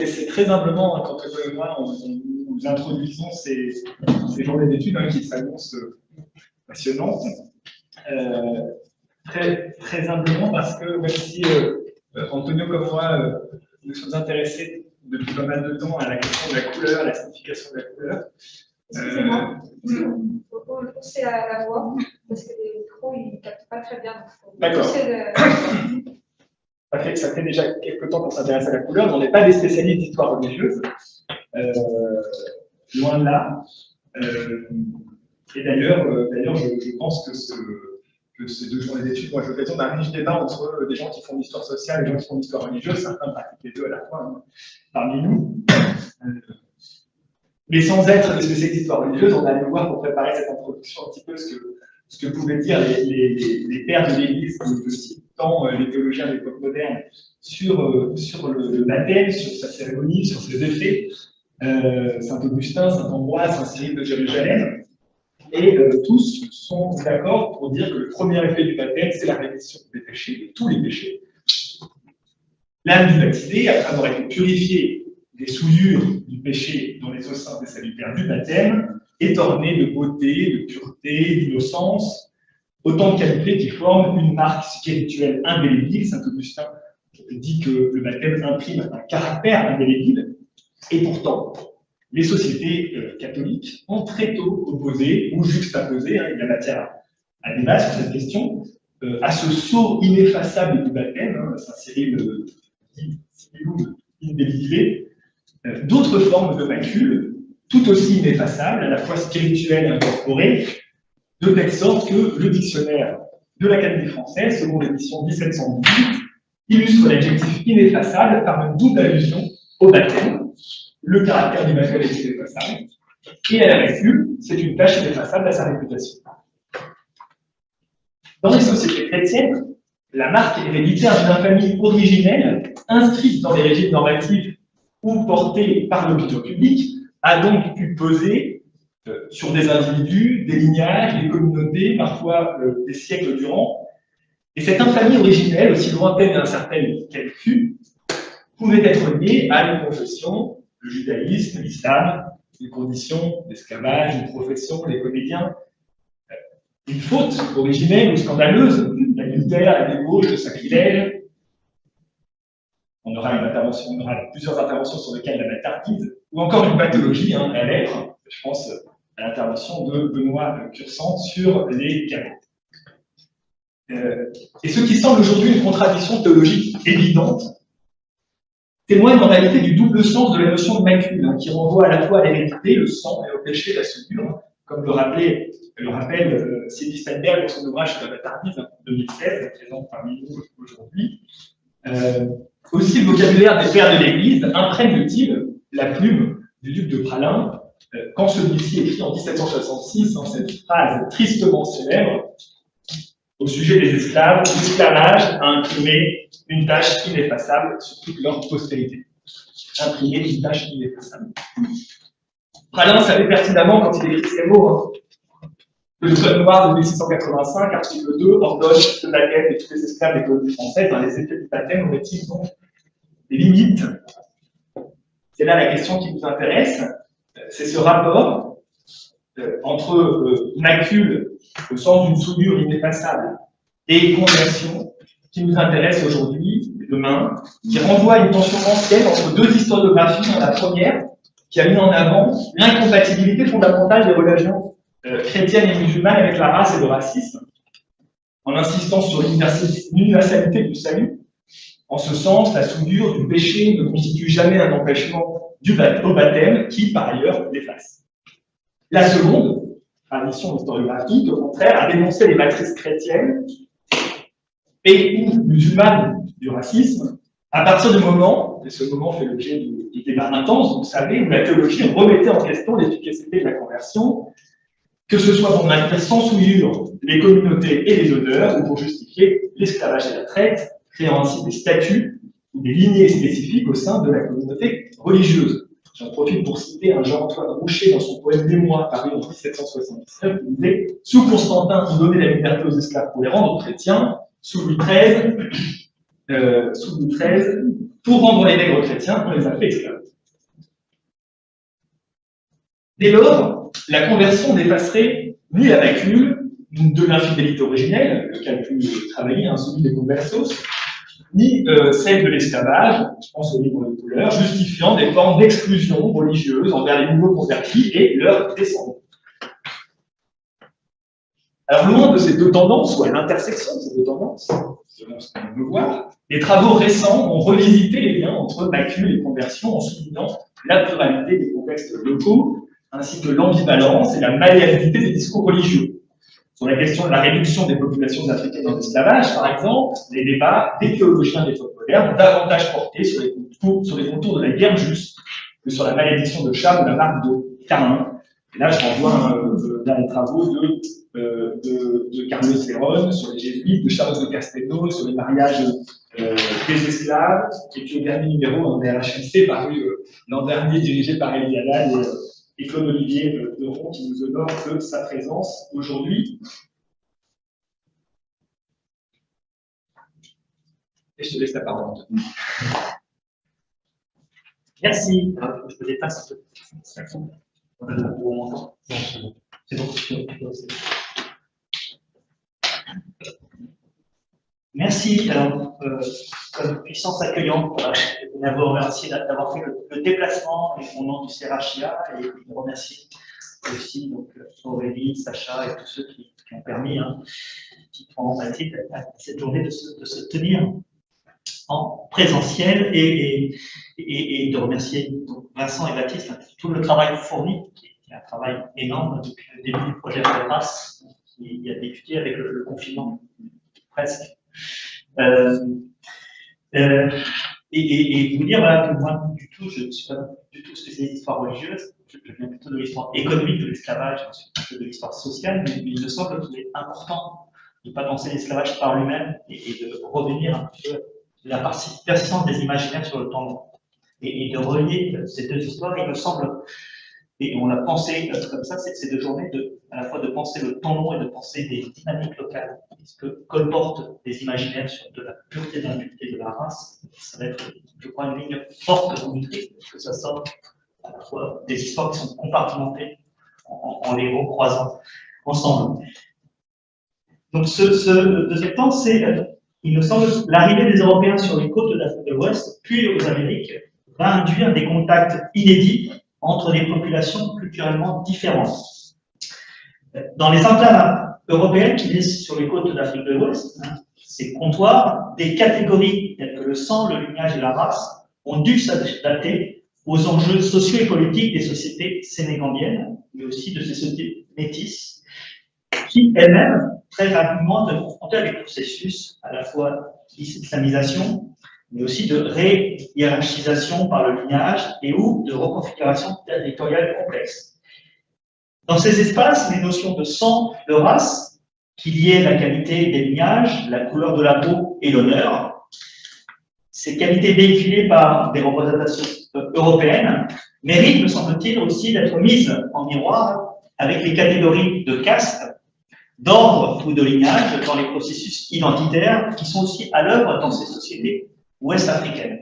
Et c'est très humblement, hein, quand Antonio et moi, nous introduisons ces journées d'études qui s'annoncent passionnantes. Très humblement, parce que même si Antonio comme moi, nous sommes intéressés depuis pas mal de temps à la question de la couleur, à la signification de la couleur. Excusez-moi, faut pousser la voix, parce que les micros, ils ne captent pas très bien. D'accord. Ça fait déjà quelques temps qu'on s'intéresse à la couleur, mais on n'est pas des spécialistes d'histoire religieuse. Loin de là. Et d'ailleurs, je pense que ces 2 journées d'études, moi j'ai l'occasion d'un riche débat entre des gens qui font l'histoire sociale et des gens qui font l'histoire religieuse, certains pratiquent les deux à la fois parmi nous. Mais sans être des spécialistes d'histoire religieuse, on allait voir pour préparer cette introduction un petit peu ce que pouvaient dire les pères de l'Église, tant les théologiens de l'époque moderne, sur le baptême, sur sa cérémonie, sur ses effets. Saint Augustin, Saint Ambroise, Saint Cyril de Jérusalem, et tous sont d'accord pour dire que le premier effet du baptême, c'est la rémission des péchés, de tous les péchés. L'âme du baptisé, après avoir été purifiée des souillures du péché dans les eaux saintes et salutaires du baptême, est ornée de beauté, de pureté, d'innocence, autant de qualités qui forment une marque spirituelle indélébile. Saint Augustin dit que le baptême imprime un caractère indélébile. Et pourtant, les sociétés catholiques ont très tôt opposé ou juxtaposé, il y a matière à débat sur cette question, à ce sceau ineffaçable du baptême, Saint Cyril dit indélébile, d'autres formes de macule, tout aussi ineffaçables, à la fois spirituelles et incorporées, de telle sorte que le dictionnaire de l'Académie française, selon l'édition 1718, illustre l'adjectif ineffaçable par une double allusion au baptême. Le caractère du baptême est ineffaçable, et à la macule, c'est une tâche ineffaçable à sa réputation. Dans les sociétés chrétiennes, la marque héréditaire d'une infamie originelle, inscrite dans les régimes normatifs ou portée par l'opinion publique, a donc pu peser sur des individus, des lignages, des communautés, parfois des siècles durant. Et cette infamie originelle, aussi lointaine et incertaine qu'elle fut, pouvait être liée à une confession, le judaïsme, l'islam, les conditions d'esclavage, une profession, les comédiens, une faute originelle ou scandaleuse, l'adultère, la débauche, le sacrilège. On aura plusieurs interventions sur lesquelles la bâtardise, ou encore une pathologie, la lèpre. Je pense à l'intervention de Benoît Cursant sur les canaux. Et ce qui semble aujourd'hui une contradiction théologique évidente témoigne en réalité du double sens de la notion de macule, qui renvoie à la fois à l'hérédité, le sang, et au péché, la souillure, comme le rappelle Sylvie Steinberg dans son ouvrage sur la bâtardise, 2016, présent parmi nous aujourd'hui. Aussi, le vocabulaire des pères de l'Église imprègne-t-il la plume du duc de Praslin quand celui-ci écrit en 1766 cette phrase tristement célèbre au sujet des esclaves: l'esclavage a imprimé une tâche ineffaçable sur toute leur postérité. Imprimer une tâche ineffaçable. Praslin savait pertinemment, quand il écrit ces mots, que le Code noir de 1685, article 2, ordonne le baptême de tous les esclaves des colonies françaises. Dans les effets du baptême, aurait-il donc des limites? C'est là la question qui nous intéresse. C'est ce rapport entre macule, au sens d'une souillure ineffaçable, et conversion qui nous intéresse aujourd'hui, demain, qui renvoie à une tension ancienne entre deux historiographies. La première, qui a mis en avant l'incompatibilité fondamentale des relations chrétiennes et musulmanes avec la race et le racisme, en insistant sur l'universalité du salut. En ce sens, la souillure du péché ne constitue jamais un empêchement au baptême, qui, par ailleurs, l'efface. La seconde, tradition historiographique, au contraire, a dénoncé les matrices chrétiennes et ou musulmanes du racisme, à partir du moment, et ce moment fait l'objet de débats intenses, vous savez, où la théologie remettait en question l'efficacité de la conversion, que ce soit pour maintenir sans souillure les communautés et les honneurs, ou pour justifier l'esclavage et la traite, créant ainsi des statuts ou des lignées spécifiques au sein de la communauté religieuse. J'en profite pour citer un Jean-Antoine Roucher dans son poème Mémoire, paru en 1779, qui disait « Sous Constantin, on donnait la liberté aux esclaves pour les rendre chrétiens. Sous Louis XIII, sous Louis XIII, pour rendre les nègres chrétiens, on les a fait esclaves. Dès lors, la conversion n'effacerait ni la macule de l'infidélité originelle, qu'a pu travailler, celui des conversos, ni celle de l'esclavage, je pense au livre de couleur, justifiant des formes d'exclusion religieuse envers les nouveaux convertis et leurs descendants. Alors, loin de ces deux tendances, ou à l'intersection de ces deux tendances, selon ce qu'on veut voir, les travaux récents ont revisité les liens entre macule et conversion en soulignant la pluralité des contextes locaux, ainsi que l'ambivalence et la malléabilité des discours religieux. Sur la question de la réduction des populations africaines en esclavage, par exemple, les débats des théologiens des l'époque moderne ont davantage porté sur les contours de la guerre juste que sur la malédiction de Cham ou la marque de Cain. Et là, je renvoie dans les travaux de Carlos Serón sur les jésuites, de Charles de Castello sur les mariages des esclaves, et puis au dernier numéro d'un RHMC paru l'an dernier, dirigé par Elie Haddad et Claude Olivier de Ron, qui nous honore de sa présence aujourd'hui. Et je te laisse la parole. Merci. Je me dépasse. C'est bon. Merci. Alors, comme puissance accueillante, je voulais vous remercier d'avoir fait le déplacement au nom du CRHIA et vous remercier aussi donc, Aurélie, Sacha et tous ceux qui ont permis, qui ont permis à cette journée de se tenir en présentiel et de remercier donc, Vincent et Baptiste pour tout le travail fourni, qui est un travail énorme depuis le début du projet Retrace, qui a débuté avec le confinement, presque. Et vous dire voilà, que moi, du tout, je ne suis pas du tout spécialiste d'histoire religieuse, je viens plutôt de l'histoire économique de l'esclavage, ensuite de l'histoire sociale, mais il me semble qu'il est important de ne pas penser l'esclavage par lui-même et de revenir un peu la persistance des imaginaires sur le temps long. Et de relier ces deux histoires, il me semble, et on l'a pensé comme ça, ces deux journées, à la fois de penser le temps long et de penser des dynamiques locales. Ce que colportent des imaginaires sur de la pureté et de l'impunité de la race, ça va être, je crois, une ligne forte de montrer que ça sort à la fois des histoires qui sont compartimentées en les recroisant ensemble. Donc ce deuxième temps, c'est, il me semble, l'arrivée des Européens sur les côtes de l'Afrique de l'Ouest, puis aux Amériques, va induire des contacts inédits entre des populations culturellement différentes. Dans les enclaves européennes qui vivent sur les côtes d'Afrique de l'Ouest, ces comptoirs, des catégories telles que le sang, le lignage et la race ont dû s'adapter aux enjeux sociaux et politiques des sociétés sénégambiennes, mais aussi de ces sociétés métisses, qui elles-mêmes, très rapidement, se confrontaient à des processus à la fois d'islamisation, mais aussi de réhiérarchisation par le lignage et ou de reconfiguration territoriale complexe. Dans ces espaces, les notions de sang, de race, qui liaient la qualité des lignages, la couleur de la peau et l'honneur, ces qualités véhiculées par des représentations européennes, méritent, me semble-t-il, aussi d'être mises en miroir avec les catégories de caste, d'ordre ou de lignage dans les processus identitaires qui sont aussi à l'œuvre dans ces sociétés ouest-africaines.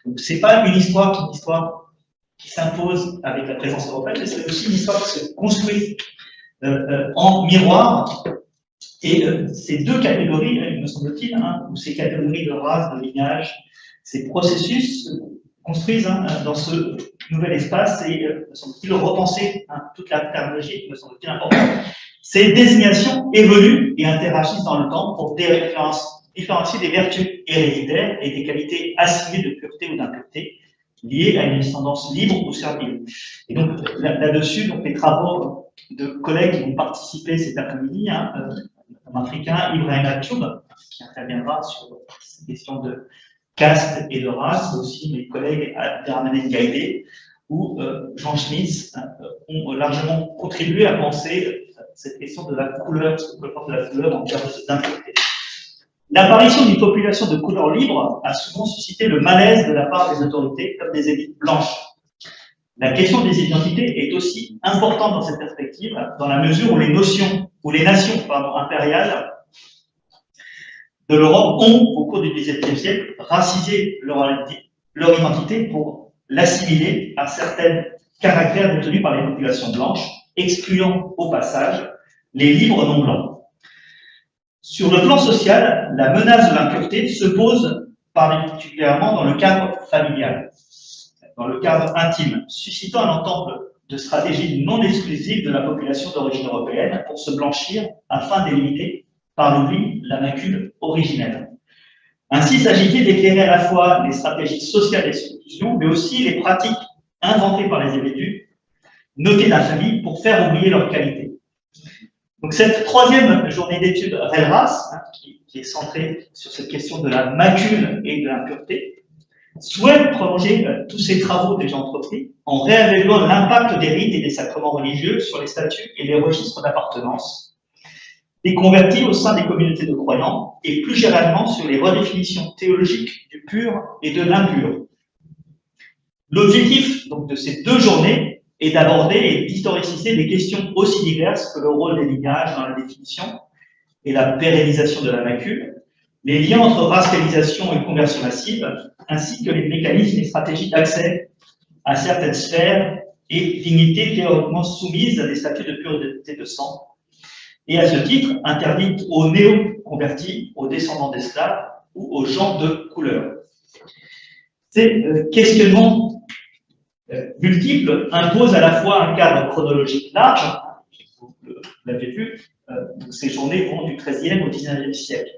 Donc, ce n'est pas une histoire qui s'impose avec la présence européenne, mais c'est aussi une histoire qui se construit en miroir. Et ces deux catégories, il me semble-t-il, ou ces catégories de race, de lignage, ces processus se construisent dans ce nouvel espace et, me semble-t-il, repenser toute la terminologie, me semble-t-il, importante. Ces désignations évoluent et interagissent dans le temps pour différencier des vertus héréditaires et des qualités assignées de pureté ou d'impureté liées à une descendance libre ou servile. Et donc, là-dessus, les travaux de collègues qui vont participer cet après-midi, un Africain, Ibrahim Atoub, qui interviendra sur ces questions de caste et de race, mais aussi mes collègues Abderrahmane Gaïdé ou Jean Schmitz ont largement contribué à penser cette question de la couleur, ce que porte la couleur en termes d'impureté. L'apparition d'une population de couleur libre a souvent suscité le malaise de la part des autorités comme des élites blanches. La question des identités est aussi importante dans cette perspective, dans la mesure où les nations impériales de l'Europe ont, au cours du XVIIe siècle, racisé leur identité pour l'assimiler à certains caractères détenus par les populations blanches, excluant au passage les libres non blancs. Sur le plan social, la menace de l'impureté se pose particulièrement dans le cadre familial, dans le cadre intime, suscitant un ensemble de stratégies non exclusives de la population d'origine européenne pour se blanchir afin d'éliminer par l'oubli la macule originelle. Ainsi, il s'agit d'éclairer à la fois les stratégies sociales d'exclusion, mais aussi les pratiques inventées par les individus, notées d'infamie pour faire oublier leur qualité. Donc cette troisième journée d'études RELRAS, qui est centrée sur cette question de la macule et de l'impureté, souhaite prolonger tous ces travaux déjà entrepris en révélant l'impact des rites et des sacrements religieux sur les statuts et les registres d'appartenance des convertis au sein des communautés de croyants et plus généralement sur les redéfinitions théologiques du pur et de l'impur. L'objectif donc de ces 2 journées est d'aborder et d'historiciser des questions aussi diverses que le rôle des lignages dans la définition et la pérennisation de la macule, les liens entre racialisation et conversion massive, ainsi que les mécanismes et stratégies d'accès à certaines sphères et dignités théoriquement soumises à des statuts de pureté de sang, et à ce titre interdites aux néo-convertis, aux descendants d'esclaves ou aux gens de couleur. Ces questionnements multiples imposent à la fois un cadre chronologique large, vous l'avez vu, ces journées vont du XIIIe au XIXe siècle.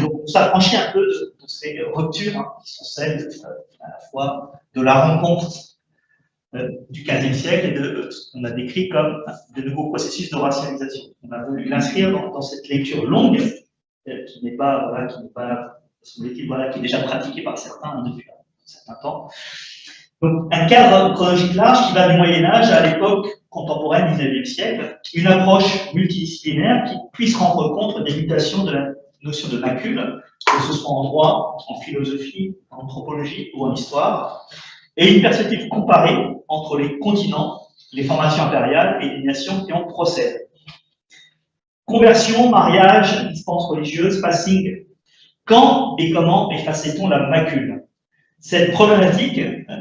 Donc, on s'affranchit un peu de ces ruptures qui sont celles à la fois de la rencontre du XVe siècle et de ce qu'on a décrit comme de nouveaux processus de racialisation. On a voulu l'inscrire dans cette lecture longue qui n'est pas, semble-t-il, qui est déjà pratiquée par certains depuis un certain temps. Donc, un cadre chronologique large qui va du Moyen-Âge à l'époque contemporaine du XIXe siècle, une approche multidisciplinaire qui puisse rendre compte des mutations de la notion de macule, que ce soit en droit, en philosophie, en anthropologie ou en histoire, et une perspective comparée entre les continents, les formations impériales et les nations qui en procèdent. Conversion, mariage, dispense religieuse, passing. Quand et comment effaçait-on la macule? Cette problématique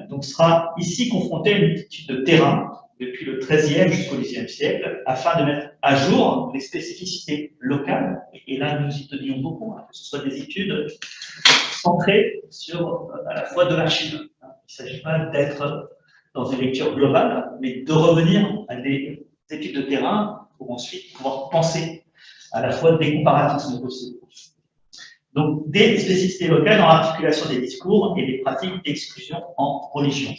donc, sera ici confrontée à une étude de terrain depuis le XIIIe jusqu'au XIXe siècle, afin de mettre à jour les spécificités locales. Et là, nous y tenions beaucoup, que ce soit des études centrées sur à la fois de l'archive. Il ne s'agit pas d'être dans une lecture globale, mais de revenir à des études de terrain pour ensuite pouvoir penser à la fois des comparatismes possibles. Donc, des spécificités locales dans l'articulation des discours et des pratiques d'exclusion en religion.